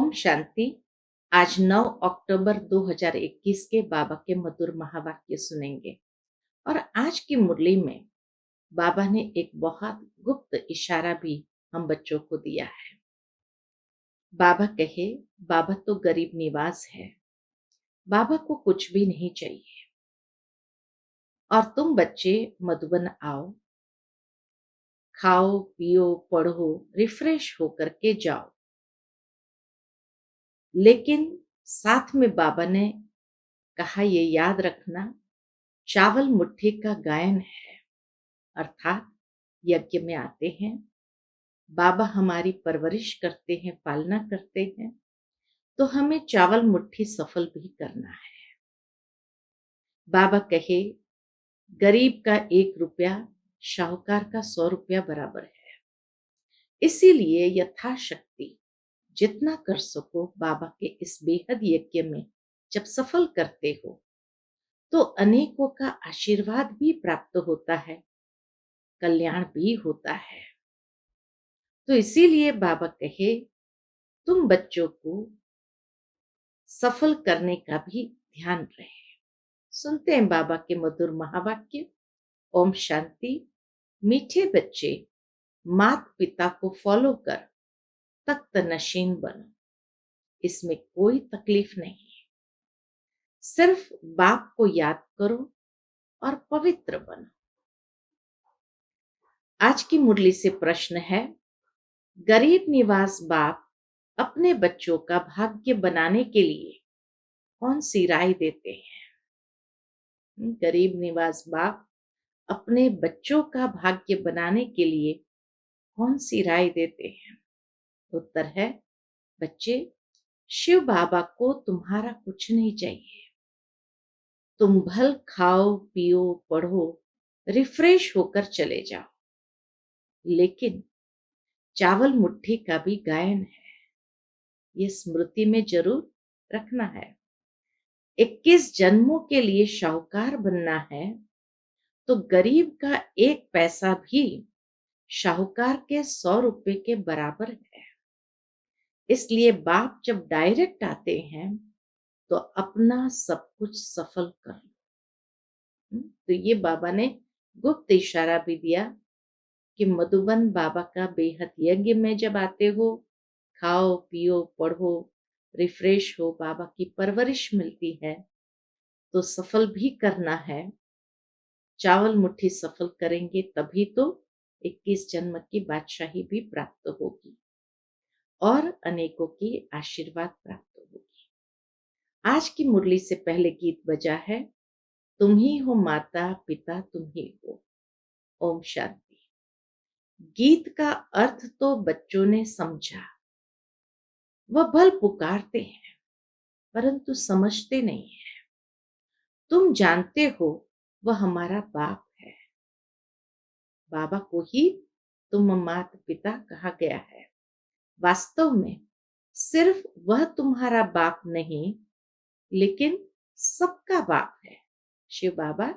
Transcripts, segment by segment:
ओम शांति। आज 9 अक्टूबर 2021 के बाबा के मधुर महावाक्य सुनेंगे। और आज की मुरली में बाबा ने एक बहुत गुप्त इशारा भी हम बच्चों को दिया है। बाबा कहे, बाबा तो गरीब निवाज है, बाबा को कुछ भी नहीं चाहिए और तुम बच्चे मधुबन आओ, खाओ पियो पढ़ो, रिफ्रेश होकर के जाओ। लेकिन साथ में बाबा ने कहा, ये याद रखना, चावल मुट्ठी का गायन है। अर्थात यज्ञ में आते हैं, बाबा हमारी परवरिश करते हैं, पालना करते हैं, तो हमें चावल मुट्ठी सफल भी करना है। बाबा कहे, गरीब का 1 रुपया शाहूकार का 100 रुपया बराबर है। इसीलिए यथाशक्ति जितना कर सको बाबा के इस बेहद यज्ञ में जब सफल करते हो तो अनेकों का आशीर्वाद भी प्राप्त होता है, कल्याण भी होता है। तो इसीलिए बाबा कहे, तुम बच्चों को सफल करने का भी ध्यान रहे। सुनते हैं बाबा के मधुर महावाक्य। ओम शांति। मीठे बच्चे माता पिता को फॉलो कर तख्त नशीन बनो। इसमें कोई तकलीफ नहीं है, सिर्फ बाप को याद करो और पवित्र बनो। आज की मुरली से प्रश्न है, गरीब निवास बाप अपने बच्चों का भाग्य बनाने के लिए कौन सी राय देते हैं? गरीब निवास बाप अपने बच्चों का भाग्य बनाने के लिए कौन सी राय देते हैं? उत्तर है, बच्चे, शिव बाबा को तुम्हारा कुछ नहीं चाहिए। तुम भल खाओ पियो पढ़ो, रिफ्रेश होकर चले जाओ। लेकिन चावल मुट्ठी का भी गायन है, ये स्मृति में जरूर रखना है। 21 जन्मों के लिए शाहूकार बनना है तो गरीब का 1 पैसा भी शाहूकार के 100 रुपए के बराबर है। इसलिए बाप जब डायरेक्ट आते हैं तो अपना सब कुछ सफल कर लो। तो ये बाबा ने गुप्त इशारा भी दिया कि मधुबन बाबा का बेहद यज्ञ में जब आते हो, खाओ पियो पढ़ो, रिफ्रेश हो, बाबा की परवरिश मिलती है तो सफल भी करना है। चावल मुट्ठी सफल करेंगे तभी तो 21 जन्म की बादशाही भी प्राप्त होगी और अनेकों की आशीर्वाद प्राप्त होगी। आज की मुरली से पहले गीत बजा है, तुम ही हो माता पिता तुम ही हो। ओम शांति। गीत का अर्थ तो बच्चों ने समझा, वह भल पुकारते हैं परंतु समझते नहीं है। तुम जानते हो वह हमारा बाप है। बाबा को ही तुम माता पिता कहा गया है। वास्तव में सिर्फ वह तुम्हारा बाप नहीं, लेकिन सबका बाप है। शिव बाबा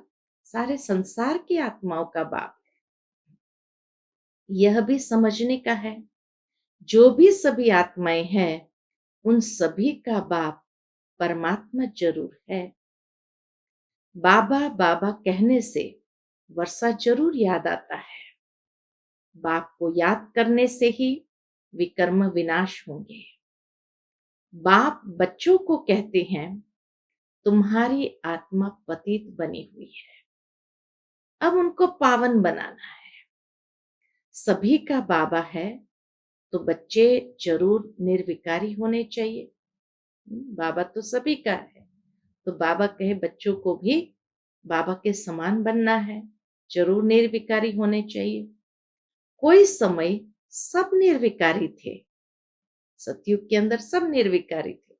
सारे संसार की आत्माओं का बाप है। यह भी समझने का है, जो भी सभी आत्माएं हैं उन सभी का बाप परमात्मा जरूर है। बाबा बाबा कहने से वर्षा जरूर याद आता है। बाप को याद करने से ही विकर्म विनाश होंगे। बाप बच्चों को कहते हैं, तुम्हारी आत्मा पतित बनी हुई है, अब उनको पावन बनाना है। सभी का बाबा है तो बच्चे जरूर निर्विकारी होने चाहिए। बाबा तो सभी का है, तो बाबा कहे बच्चों को भी बाबा के समान बनना है, जरूर निर्विकारी होने चाहिए। कोई समय सब निर्विकारी थे, सतयुग के अंदर सब निर्विकारी थे।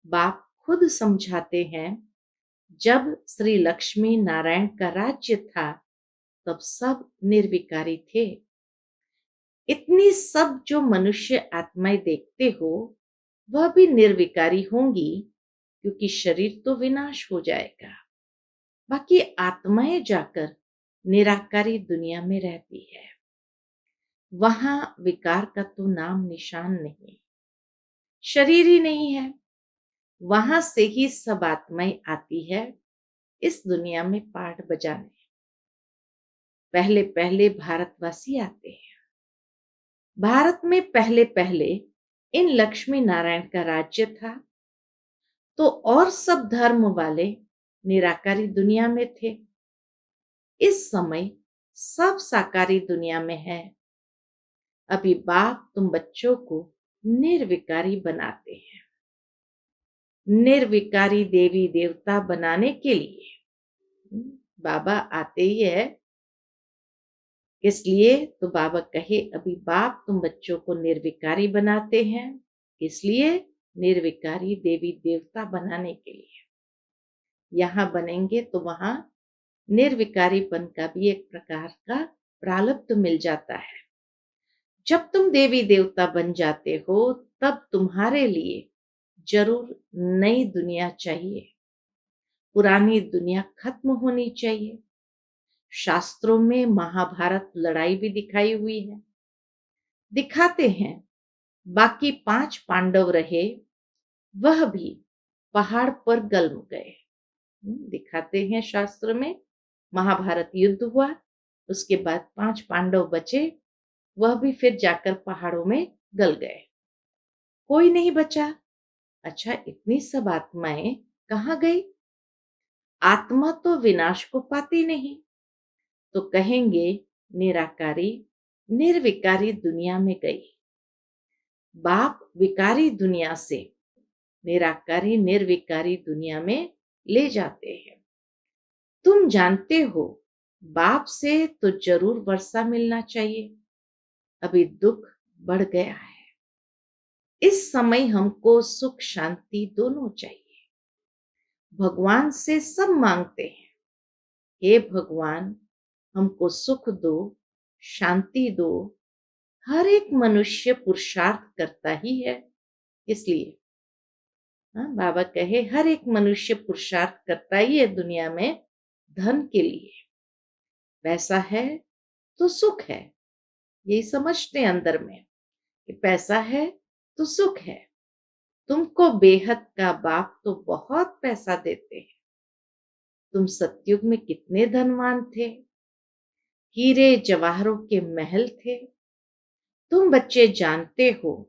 बाप खुद समझाते हैं, जब श्री लक्ष्मी नारायण का राज्य था तब सब निर्विकारी थे। इतनी सब जो मनुष्य आत्माएं देखते हो वह भी निर्विकारी होंगी, क्योंकि शरीर तो विनाश हो जाएगा। बाकी आत्माएं जाकर निराकारी दुनिया में रहती है, वहां विकार का तो नाम निशान नहीं। शरीर ही नहीं है, वहां से ही सब आत्माएं आती है इस दुनिया में पाठ बजाने। पहले पहले भारतवासी आते हैं। भारत में पहले पहले इन लक्ष्मी नारायण का राज्य था, तो और सब धर्म वाले निराकारी दुनिया में थे। इस समय सब साकारी दुनिया में है। अभी बाप तुम बच्चों को निर्विकारी बनाते हैं। निर्विकारी देवी देवता बनाने के लिए बाबा आते ही है। इसलिए तो बाबा कहे अभी बाप तुम बच्चों को निर्विकारी बनाते हैं, इसलिए निर्विकारी देवी देवता बनाने के लिए। यहाँ बनेंगे तो वहां निर्विकारीपन का भी एक प्रकार का प्रारब्ध मिल जाता है। जब तुम देवी देवता बन जाते हो तब तुम्हारे लिए जरूर नई दुनिया चाहिए। पुरानी दुनिया खत्म होनी चाहिए। शास्त्रों में महाभारत लड़ाई भी दिखाई हुई है। दिखाते हैं बाकी 5 पांडव रहे, वह भी पहाड़ पर गल गए। दिखाते हैं शास्त्र में महाभारत युद्ध हुआ, उसके बाद 5 पांडव बचे, वह भी फिर जाकर पहाड़ों में गल गए, कोई नहीं बचा। अच्छा, इतनी सब आत्माएं कहाँ गई? आत्मा तो विनाश को पाती नहीं, तो कहेंगे निराकारी निर्विकारी दुनिया में गई। बाप विकारी दुनिया से निराकारी निर्विकारी दुनिया में ले जाते हैं। तुम जानते हो बाप से तो जरूर वर्षा मिलना चाहिए। अभी दुख बढ़ गया है। इस समय हमको सुख शांति दोनों चाहिए। भगवान से सब मांगते हैं, हे भगवान हमको सुख दो, शांति दो। हर एक मनुष्य पुरुषार्थ करता ही है, इसलिए बाबा कहे हर एक मनुष्य पुरुषार्थ करता ही है दुनिया में धन के लिए। पैसा है तो सुख है, यही समझते हैं अंदर में कि पैसा है तो सुख है। तुमको बेहद का बाप तो बहुत पैसा देते हैं। तुम सतयुग में कितने धनवान थे, हीरे जवाहरों के महल थे। तुम बच्चे जानते हो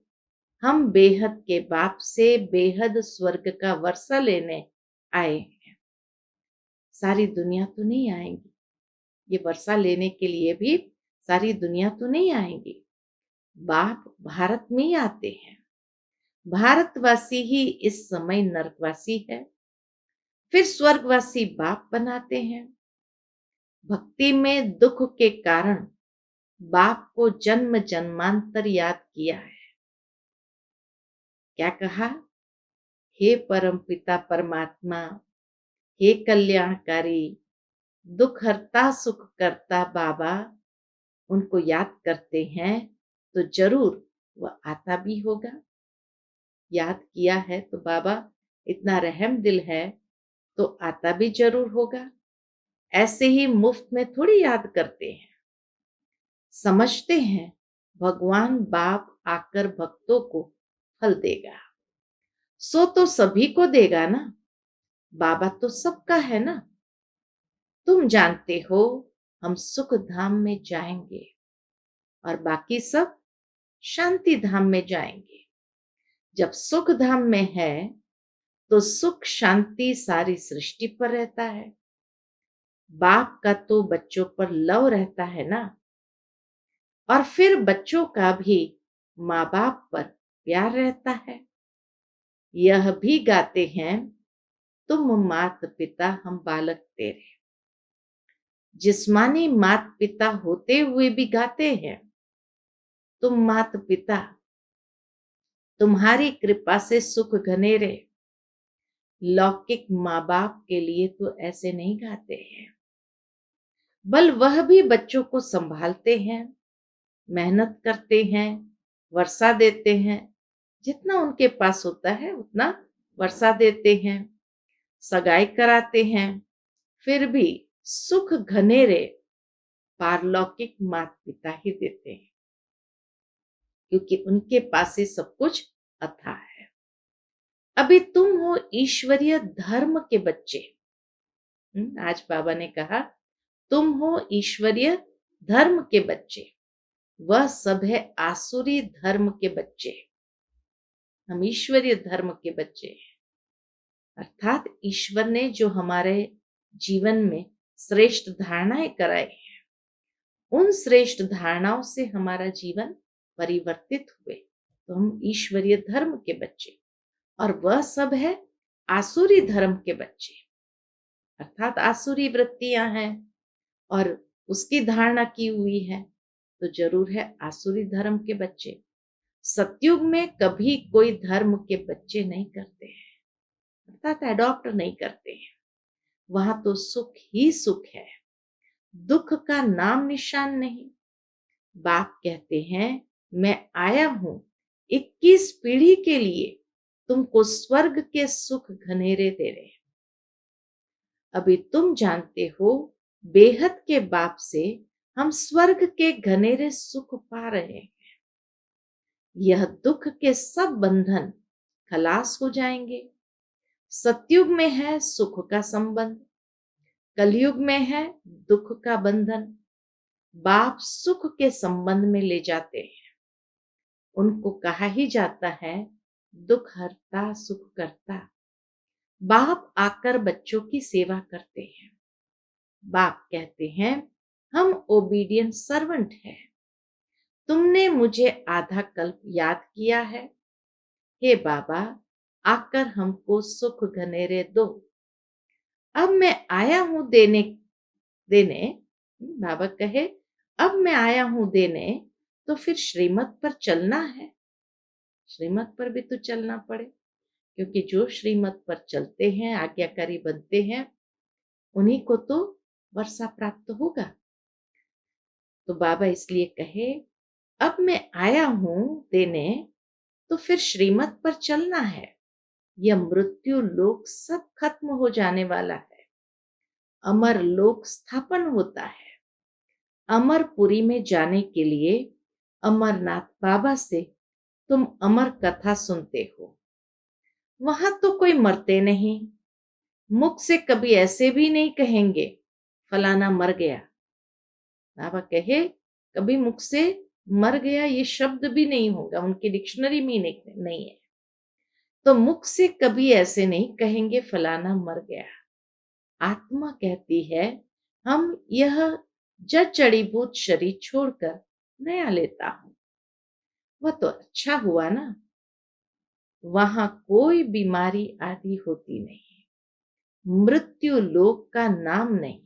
हम बेहद के बाप से बेहद स्वर्ग का वर्षा लेने आए हैं। सारी दुनिया तो नहीं आएंगी, ये वर्षा लेने के लिए भी सारी दुनिया तो नहीं आएंगी। बाप भारत में ही आते हैं। भारतवासी ही इस समय नरकवासी है, फिर स्वर्गवासी बाप बनाते हैं। भक्ति में दुख के कारण बाप को जन्म जन्मांतर याद किया है। क्या कहा? हे परमपिता परमात्मा, हे कल्याणकारी, दुख हरता सुख करता बाबा, उनको याद करते हैं तो जरूर वह आता भी होगा। याद किया है तो बाबा इतना रहम दिल है तो आता भी जरूर होगा। ऐसे ही मुफ्त में थोड़ी याद करते हैं। समझते हैं भगवान बाप आकर भक्तों को फल देगा, सो तो सभी को देगा ना। बाबा तो सबका है ना। तुम जानते हो हम सुख धाम में जाएंगे और बाकी सब शांति धाम में जाएंगे। जब सुख धाम में है तो सुख शांति सारी सृष्टि पर रहता है। बाप का तो बच्चों पर लव रहता है ना, और फिर बच्चों का भी माँ बाप पर प्यार रहता है। यह भी गाते हैं तुम मात पिता हम बालक तेरे। जिस्मानी मात पिता होते हुए भी गाते हैं तुम मात पिता, तुम्हारी कृपा से सुख घनेरे। लौकिक माँ बाप के लिए तो ऐसे नहीं गाते हैं, बल वह भी बच्चों को संभालते हैं, मेहनत करते हैं, वर्षा देते हैं। जितना उनके पास होता है उतना वर्षा देते हैं, सगाई कराते हैं, फिर भी सुख घनेरे पारलौकिक माता पिता ही देते हैं, क्योंकि उनके पास ही सब कुछ अथाह है। अभी तुम हो ईश्वरीय धर्म के बच्चे। आज बाबा ने कहा तुम हो ईश्वरीय धर्म के बच्चे, वह सब है आसुरी धर्म के बच्चे। हम ईश्वरीय धर्म के बच्चे हैं, अर्थात ईश्वर ने जो हमारे जीवन में श्रेष्ठ धारणाएं कराई हैं, उन श्रेष्ठ धारणाओं से हमारा जीवन परिवर्तित हुए, तो हम ईश्वरीय धर्म के बच्चे। और वह सब है आसुरी धर्म के बच्चे, अर्थात आसुरी वृत्तियां हैं और उसकी धारणा की हुई है, तो जरूर है आसुरी धर्म के बच्चे। सतयुग में कभी कोई धर्म के बच्चे नहीं करते हैं, अर्थात एडॉप्ट नहीं करते हैं। वहां तो सुख ही सुख है, दुख का नाम निशान नहीं। बाप कहते हैं मैं आया हूं 21 पीढ़ी के लिए तुमको स्वर्ग के सुख घनेरे दे रहे। अभी तुम जानते हो बेहद के बाप से हम स्वर्ग के घनेरे सुख पा रहे हैं। यह दुख के सब बंधन खलास हो जाएंगे। सतयुग में है सुख का संबंध, कलयुग में है दुख का बंधन। बाप सुख के संबंध में ले जाते हैं। उनको कहा ही जाता है दुख हरता सुख करता। बाप आकर बच्चों की सेवा करते हैं। बाप कहते हैं हम ओबीडियंट सर्वेंट हैं। तुमने मुझे आधा कल्प याद किया है, हे बाबा आकर हमको सुख घनेरे दो। अब मैं आया हूं देने देने बाबा कहे अब मैं आया हूं देने, तो फिर श्रीमत पर चलना है। श्रीमत पर भी तो चलना पड़े, क्योंकि जो श्रीमत पर चलते हैं, आज्ञाकारी बनते हैं, उन्हीं को तो वर्षा प्राप्त होगा। तो बाबा इसलिए कहे अब मैं आया हूं देने, तो फिर श्रीमत पर चलना है। यह मृत्यु लोक सब खत्म हो जाने वाला है, अमर लोक स्थापन होता है। अमरपुरी में जाने के लिए अमरनाथ बाबा से तुम अमर कथा सुनते हो। वहां तो कोई मरते नहीं, मुख से कभी ऐसे भी नहीं कहेंगे फलाना मर गया। बाबा कहे कभी मुख से मर गया ये शब्द भी नहीं होगा, उनकी डिक्शनरी में नहीं है। तो मुख से कभी ऐसे नहीं कहेंगे फलाना मर गया। आत्मा कहती है हम यह जड़ जड़ीभूत शरीर छोड़कर नया लेता हूं। वह तो अच्छा हुआ ना, वहां कोई बीमारी आदि होती नहीं, मृत्यु लोक का नाम नहीं।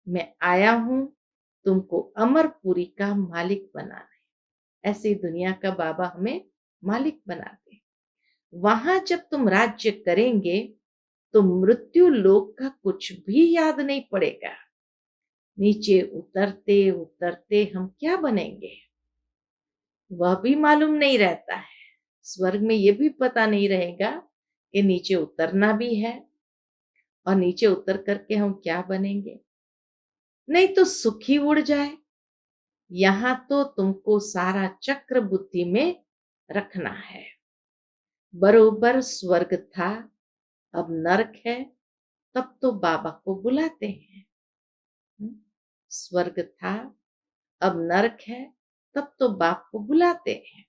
मैं आया हूं तुमको अमरपुरी का मालिक बनाने। ऐसी दुनिया का बाबा हमें मालिक बनाते। वहां जब तुम राज्य करेंगे तो मृत्यु लोक का कुछ भी याद नहीं पड़ेगा। नीचे उतरते उतरते हम क्या बनेंगे वह भी मालूम नहीं रहता है। स्वर्ग में यह भी पता नहीं रहेगा कि नीचे उतरना भी है, और नीचे उतर करके हम क्या बनेंगे। नहीं तो सुख ही उड़ जाए। यहां तो तुमको सारा चक्र बुद्धि में रखना है। बरोबर स्वर्ग था अब नरक है, तब तो बाबा को बुलाते हैं। स्वर्ग था अब नरक है, तब तो बाप को बुलाते हैं।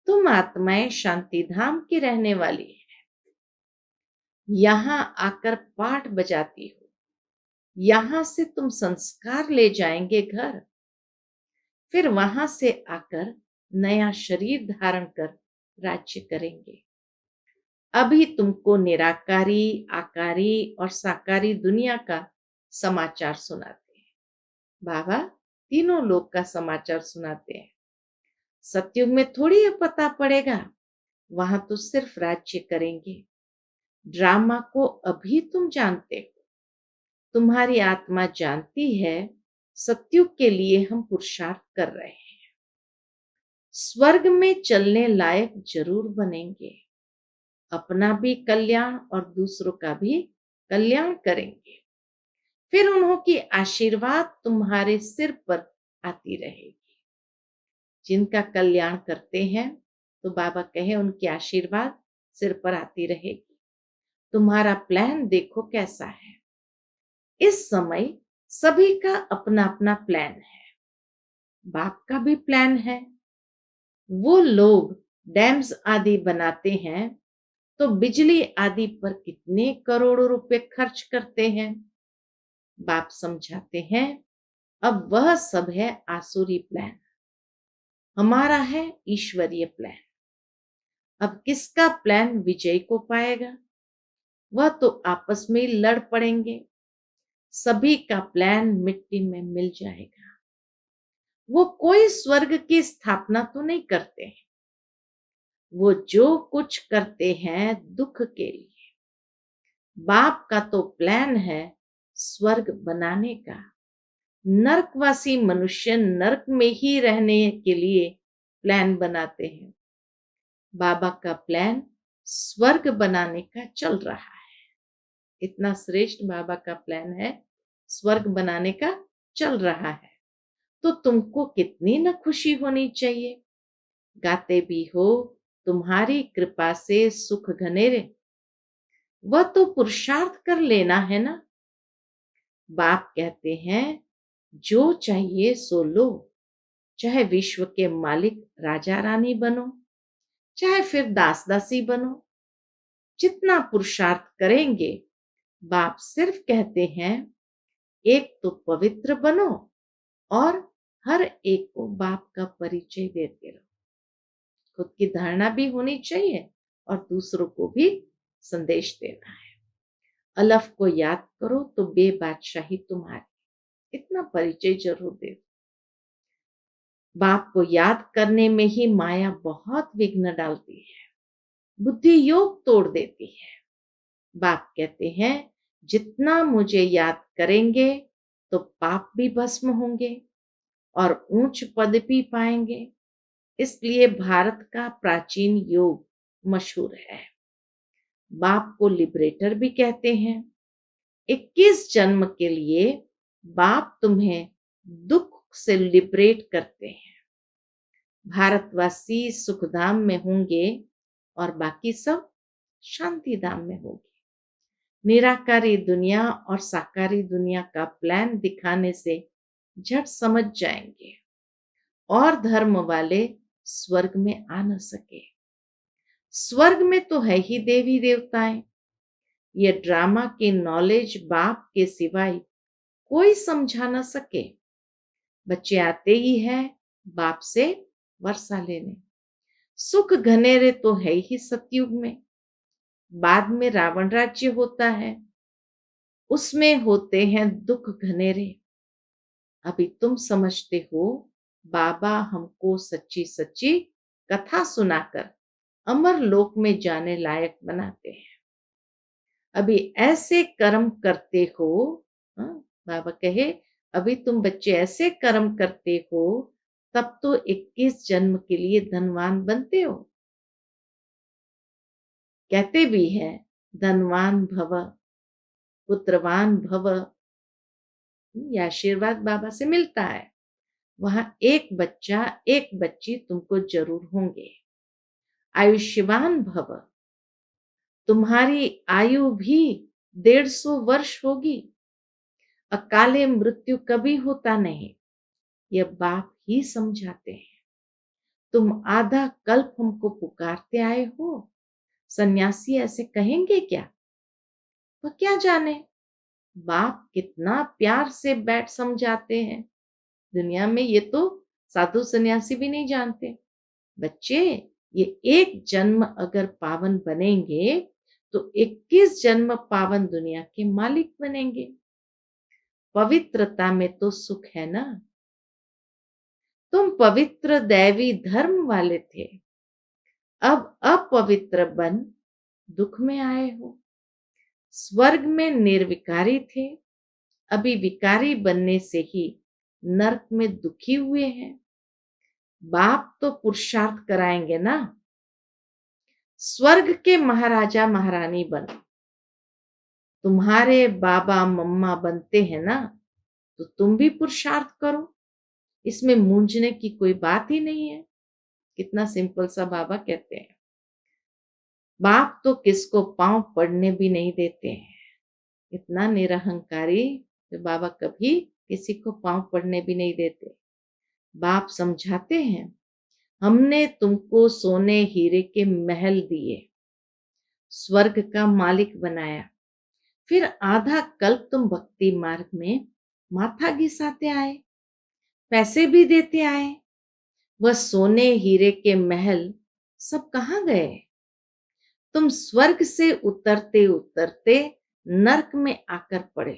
तुम आत्माएं शांति धाम की रहने वाली है, यहां आकर पाठ बजाती हो। यहां से तुम संस्कार ले जाएंगे घर, फिर वहां से आकर नया शरीर धारण कर राज्य करेंगे। अभी तुमको निराकारी, आकारी और साकारी दुनिया का समाचार सुनाते हैं। बाबा तीनों लोक का समाचार सुनाते हैं। सतयुग में थोड़ी ये पता पड़ेगा, वहां तो सिर्फ राज्य करेंगे। ड्रामा को अभी तुम जानते हो, तुम्हारी आत्मा जानती है सतयुग के लिए हम पुरुषार्थ कर रहे हैं। स्वर्ग में चलने लायक जरूर बनेंगे, अपना भी कल्याण और दूसरों का भी कल्याण करेंगे। फिर उन्हों की आशीर्वाद तुम्हारे सिर पर आती रहेगी। जिनका कल्याण करते हैं तो बाबा कहे उनके आशीर्वाद सिर पर आती रहेगी। तुम्हारा प्लान देखो कैसा है। इस समय सभी का अपना अपना प्लान है। बाप का भी प्लान है। वो लोग डैम्स आदि बनाते हैं तो बिजली आदि पर कितने करोड़ों रुपए खर्च करते हैं। बाप समझाते हैं अब वह सब है आसुरी प्लान, हमारा है ईश्वरीय प्लान। अब किसका प्लान विजय को पाएगा? वह तो आपस में ही लड़ पड़ेंगे। सभी का प्लान मिट्टी में मिल जाएगा। वो कोई स्वर्ग की स्थापना तो नहीं करते हैं। वो जो कुछ करते हैं दुख के लिए। बाप का तो प्लान है स्वर्ग बनाने का। नरकवासी मनुष्य नरक में ही रहने के लिए प्लान बनाते हैं। बाबा का प्लान स्वर्ग बनाने का चल रहा है। इतना श्रेष्ठ बाबा का प्लान है, स्वर्ग बनाने का चल रहा है। तो तुमको कितनी न खुशी होनी चाहिए। गाते भी हो तुम्हारी कृपा से सुख घनेरे। वह तो पुरुषार्थ कर लेना है ना। बाप कहते हैं जो चाहिए सो लो। चाहे विश्व के मालिक राजा रानी बनो, चाहे फिर दास दासी बनो। जितना पुरुषार्थ करेंगे, बाप सिर्फ कहते हैं एक तो पवित्र बनो और हर एक को बाप का परिचय देते रहो। खुद की धारणा भी होनी चाहिए और दूसरों को भी संदेश देना है। अलफ को याद करो तो बेबादशाही तुम्हारी। इतना परिचय जरूर दे। बाप को याद करने में ही माया बहुत विघ्न डालती है, बुद्धि योग तोड़ देती है। बाप कहते हैं जितना मुझे याद करेंगे तो पाप भी भस्म होंगे और ऊंच पद भी पाएंगे। इसलिए भारत का प्राचीन योग मशहूर है। बाप को लिबरेटर भी कहते हैं। 21 जन्म के लिए बाप तुम्हें दुख से लिबरेट करते हैं। भारतवासी सुखधाम में होंगे और बाकी सब शांति धाम में होंगे। निराकारी दुनिया और साकारी दुनिया का प्लान दिखाने से झट समझ जाएंगे और धर्म वाले स्वर्ग में आ न सके। स्वर्ग में तो है ही देवी देवताएं। ये ड्रामा की नॉलेज बाप के सिवाय कोई समझा न सके। बच्चे आते ही हैं बाप से वर्षा लेने। सुख घनेरे तो है ही सतयुग में। बाद में रावण राज्य होता है, उसमें होते हैं दुख घनेरे। अभी तुम समझते हो बाबा हमको सच्ची सच्ची कथा सुनाकर अमर लोक में जाने लायक बनाते हैं। अभी ऐसे कर्म करते हो। हाँ, बाबा कहे अभी तुम बच्चे ऐसे कर्म करते हो तब तो 21 जन्म के लिए धनवान बनते हो। कहते भी हैं धनवान भव, पुत्रवान भव। ये आशीर्वाद बाबा से मिलता है। वहां एक बच्चा एक बच्ची तुमको जरूर होंगे। आयुष्यवान भव, तुम्हारी आयु भी 150 वर्ष होगी। अकाले मृत्यु कभी होता नहीं, यह बाप ही समझाते हैं। तुम आधा कल्प हमको पुकारते आए हो, सन्यासी ऐसे कहेंगे क्या? वह क्या जाने बाप कितना प्यार से बैठ समझाते हैं। दुनिया में ये तो साधु सन्यासी भी नहीं जानते। बच्चे ये एक जन्म अगर पावन बनेंगे तो 21 जन्म पावन दुनिया के मालिक बनेंगे। पवित्रता में तो सुख है ना। तुम पवित्र दैवी धर्म वाले थे, अब अपवित्र बन दुख में आए हो। स्वर्ग में निर्विकारी थे, अभी विकारी बनने से ही नरक में दुखी हुए हैं। बाप तो पुरुषार्थ कराएंगे ना। स्वर्ग के महाराजा महारानी बनो। तुम्हारे बाबा मम्मा बनते हैं ना, तो तुम भी पुरुषार्थ करो। इसमें मूंझने की कोई बात ही नहीं है। कितना सिंपल सा बाबा कहते हैं। बाप तो किसको पांव पड़ने भी नहीं देते हैं, इतना निरहंकारी कि बाबा कभी किसी को पांव पड़ने भी नहीं देते। बाप समझाते हैं, हमने तुमको सोने हीरे के महल दिए, स्वर्ग का मालिक बनाया, फिर आधा कल्प तुम भक्ति मार्ग में माथा घिसाते आए, पैसे भी देते आए। वह सोने हीरे के महल सब कहाँ गए? तुम स्वर्ग से उतरते उतरते नरक में आकर पड़े।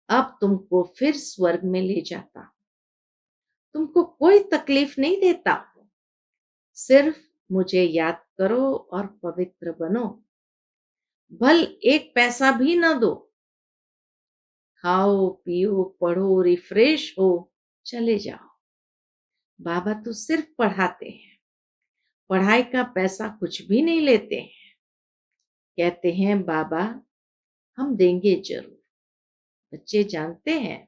अब तुमको फिर स्वर्ग में ले जाता, तुमको कोई तकलीफ नहीं देता। सिर्फ मुझे याद करो और पवित्र बनो। भल एक पैसा भी न दो, खाओ पियो पढ़ो रिफ्रेश हो चले जाओ। बाबा तो सिर्फ पढ़ाते हैं, पढ़ाई का पैसा कुछ भी नहीं लेते हैं। कहते हैं बाबा हम देंगे जरूर। बच्चे जानते हैं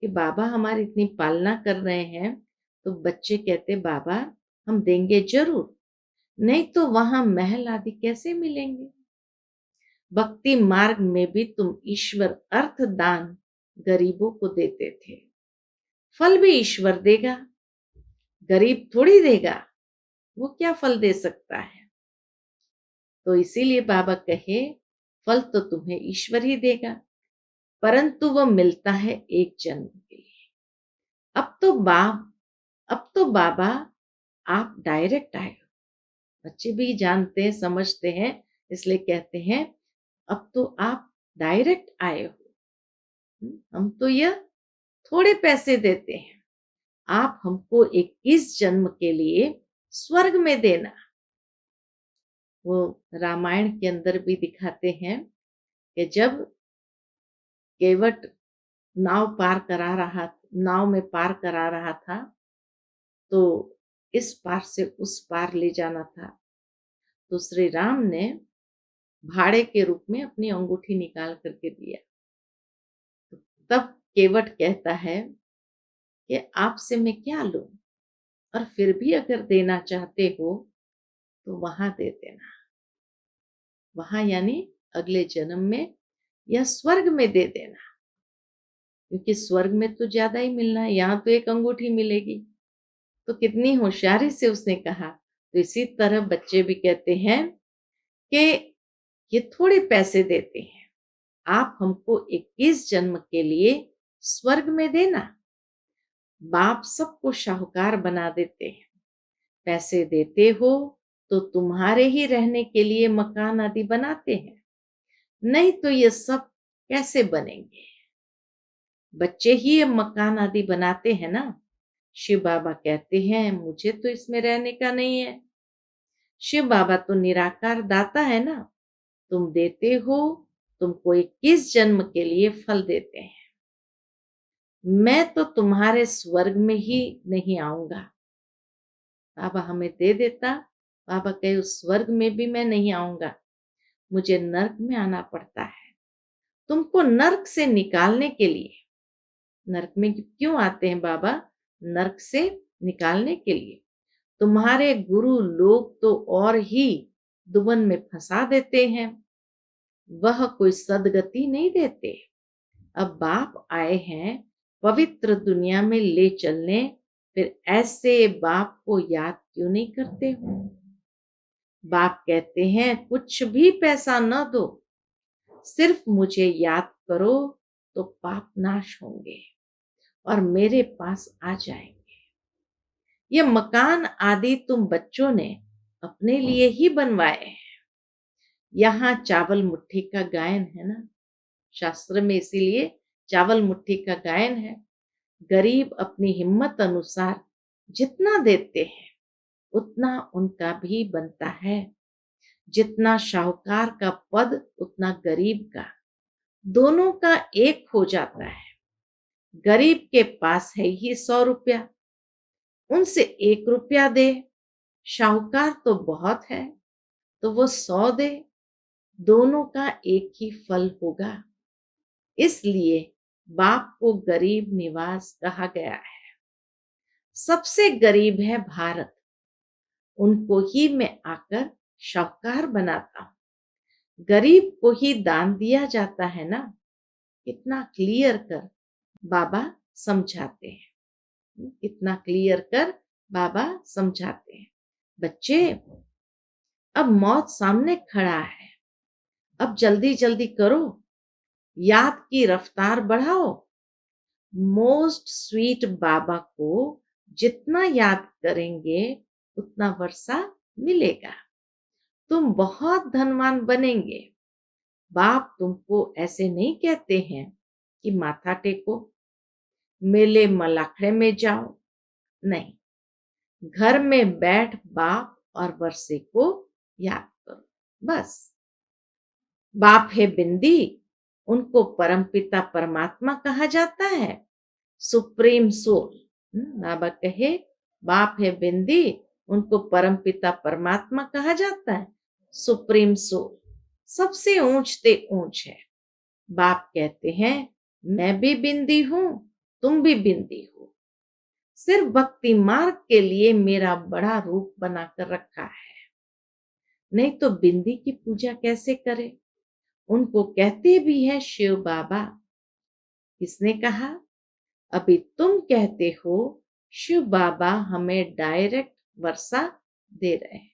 कि बाबा हमारी इतनी पालना कर रहे हैं, तो बच्चे कहते बाबा हम देंगे जरूर, नहीं तो वहां महल आदि कैसे मिलेंगे। भक्ति मार्ग में भी तुम ईश्वर अर्थ दान गरीबों को देते थे, फल भी ईश्वर देगा, गरीब थोड़ी देगा, वो क्या फल दे सकता है। तो इसीलिए बाबा कहे फल तो तुम्हें ईश्वर ही देगा, परंतु वह मिलता है एक जन्म के लिए। अब तो बाबा आप डायरेक्ट आए हो। बच्चे भी जानते हैं समझते हैं, इसलिए कहते हैं अब तो आप डायरेक्ट आए हो। हम तो यह थोड़े पैसे देते हैं, आप हमको 21 जन्म के लिए स्वर्ग में देना। वो रामायण के अंदर भी दिखाते हैं कि जब केवट नाव में पार करा रहा था, तो इस पार से उस पार ले जाना था, तो श्री राम ने भाड़े के रूप में अपनी अंगूठी निकाल करके दिया। तब केवट कहता है कि आपसे मैं क्या लूं, और फिर भी अगर देना चाहते हो तो वहां दे देना, वहां यानी अगले जन्म में या स्वर्ग में दे देना, क्योंकि स्वर्ग में तो ज्यादा ही मिलना है, यहाँ तो एक अंगूठी मिलेगी। तो कितनी होशियारी से उसने कहा। तो इसी तरह बच्चे भी कहते हैं कि ये थोड़े पैसे देते हैं, आप हमको 21 जन्म के लिए स्वर्ग में देना। बाप सबको शाहूकार बना देते हैं, पैसे देते हो तो तुम्हारे ही रहने के लिए मकान आदि बनाते हैं, नहीं तो ये सब कैसे बनेंगे। बच्चे ही ये मकान आदि बनाते हैं ना। शिव बाबा कहते हैं मुझे तो इसमें रहने का नहीं है। शिव बाबा तो निराकार दाता है ना, तुम देते हो, तुमको 21 जन्म के लिए फल देते हैं। मैं तो तुम्हारे स्वर्ग में ही नहीं आऊंगा। बाबा हमें दे देता, बाबा कहे उस स्वर्ग में भी मैं नहीं आऊंगा, मुझे नर्क में आना पड़ता है। तुमको नर्क से निकालने के लिए, नर्क में क्यों आते हैं बाबा? नर्क से निकालने के लिए। तुम्हारे गुरु लोग तो और ही दुबन में फंसा देते हैं, वह कोई सदगति नहीं देते। अब बाप आए हैं पवित्र दुनिया में ले चलने, फिर ऐसे बाप को याद क्यों नहीं करते हो? बाप कहते हैं कुछ भी पैसा न दो, सिर्फ मुझे याद करो तो पाप नाश होंगे और मेरे पास आ जाएंगे। ये मकान आदि तुम बच्चों ने अपने लिए ही बनवाए हैं। यहाँ चावल मुट्ठी का गायन है ना, शास्त्र में इसीलिए चावल मुट्ठी का गायन है। गरीब अपनी हिम्मत अनुसार जितना देते हैं उतना उनका भी बनता है। जितना शाहूकार का पद उतना गरीब का, दोनों का एक हो जाता है। गरीब के पास है ही 100 रुपया, उनसे 1 रुपया दे, शाहूकार तो बहुत है तो वो 100 दे, दोनों का एक ही फल होगा। इसलिए बाप को गरीब निवास कहा गया है। सबसे गरीब है भारत, उनको ही मैं आकर शाहूकार बनाता हूँ। गरीब को ही दान दिया जाता है ना। कितना क्लियर कर बाबा समझाते हैं। कितना क्लियर कर बाबा समझाते हैं। बच्चे, अब मौत सामने खड़ा है। अब जल्दी जल्दी करो, याद की रफ्तार बढ़ाओ। मोस्ट स्वीट बाबा को जितना याद करेंगे उतना वर्षा मिलेगा। तुम बहुत धनवान बनेंगे। बाप तुमको ऐसे नहीं कहते हैं कि माथा टेको, मेले मलाखड़े में जाओ। नहीं, घर में बैठ बाप और वर्षे को याद करो, बस। बाप है बिंदी, उनको परमपिता परमात्मा कहा जाता है, सुप्रीम सोल। बाबा कहे बाप है बिंदी, उनको परमपिता परमात्मा कहा जाता है, सुप्रीम सोल, सबसे ऊंचते ऊंच है। बाप कहते हैं मैं भी बिंदी हूं, तुम भी बिंदी हो। सिर्फ भक्ति मार्ग के लिए मेरा बड़ा रूप बनाकर रखा है, नहीं तो बिंदी की पूजा कैसे करे। उनको कहते भी है शिव बाबा। किसने कहा? अभी तुम कहते हो शिव बाबा हमें डायरेक्ट वर्षा दे रहे हैं।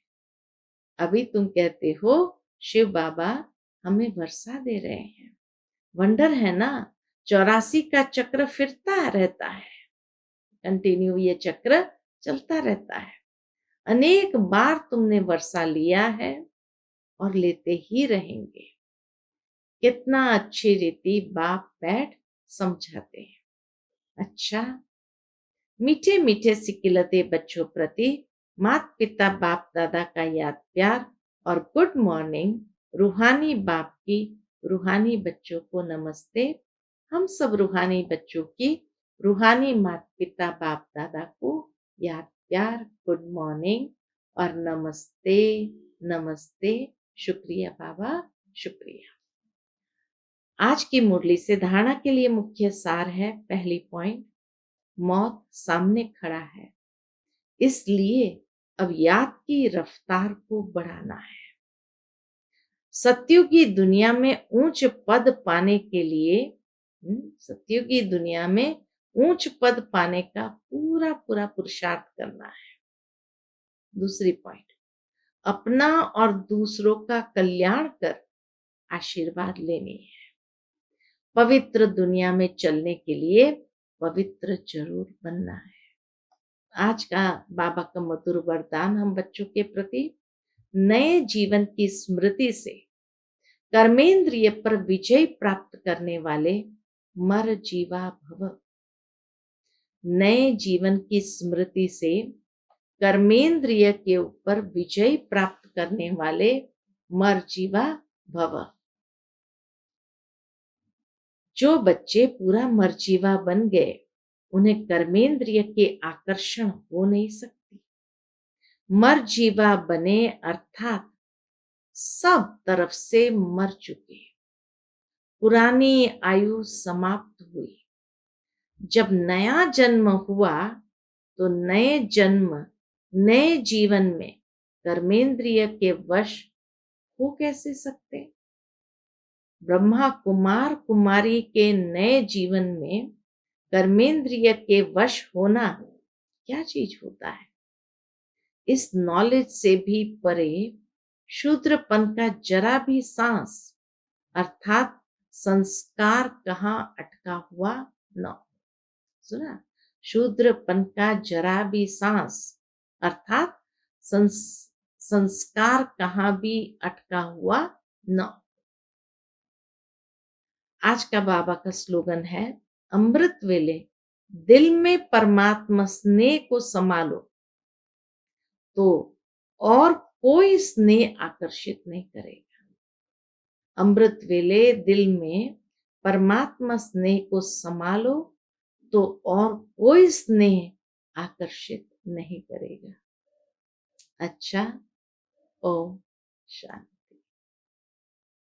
अभी तुम कहते हो शिव बाबा हमें वर्षा दे रहे हैं। वंडर है ना, 84 का चक्र फिरता रहता है। कंटिन्यू ये चक्र चलता रहता है। अनेक बार तुमने वर्षा लिया है और लेते ही रहेंगे। कितना अच्छी रीति बाप बैठ समझाते हैं। अच्छा, मीठे मीठे सिकिलते बच्चों प्रति माता पिता बाप दादा का याद प्यार और गुड मॉर्निंग। रूहानी बाप की रूहानी बच्चों को नमस्ते। हम सब रूहानी बच्चों की रूहानी माता पिता बाप दादा को याद प्यार, गुड मॉर्निंग और नमस्ते नमस्ते। शुक्रिया बाबा, शुक्रिया। आज की मुरली से धारणा के लिए मुख्य सार है। पहली पॉइंट, मौत सामने खड़ा है, इसलिए अब याद की रफ्तार को बढ़ाना है। सत्युगी दुनिया में ऊंच पद पाने के लिए, सत्युगी दुनिया में ऊंच पद पाने का पूरा पूरा पुरुषार्थ करना है। दूसरी पॉइंट, अपना और दूसरों का कल्याण कर आशीर्वाद लेनी है। पवित्र दुनिया में चलने के लिए पवित्र जरूर बनना है। आज का बाबा का मधुर वरदान हम बच्चों के प्रति, नए जीवन की स्मृति से कर्मेंद्रिय पर विजय प्राप्त करने वाले मर जीवा भव। नए जीवन की स्मृति से कर्मेंद्रिय के ऊपर विजय प्राप्त करने वाले मर जीवा भव। जो बच्चे पूरा मर्जीवा बन गए, उन्हें कर्मेंद्रिय के आकर्षण हो नहीं सकती। मर्जीवा बने अर्थात सब तरफ से मर चुके, पुरानी आयु समाप्त हुई। जब नया जन्म हुआ तो नए जन्म, नए जीवन में कर्मेंद्रिय के वश हो कैसे सकते। ब्रह्मा कुमार कुमारी के नए जीवन में कर्मेंद्रिय के वश होना क्या चीज होता है। इस नॉलेज से भी परे शूद्रपन का जरा भी सांस अर्थात संस्कार कहाँ अटका हुआ न। सुना, शूद्रपन का जरा भी सांस अर्थात संस्कार कहाँ भी अटका हुआ न। आज का बाबा का स्लोगन है, अमृत वेले दिल में परमात्मा स्नेह को संभालो तो और कोई स्नेह आकर्षित नहीं करेगा। अमृत वेले दिल में परमात्मा स्नेह को संभालो तो और कोई स्नेह आकर्षित नहीं करेगा। अच्छा, ओम शांति।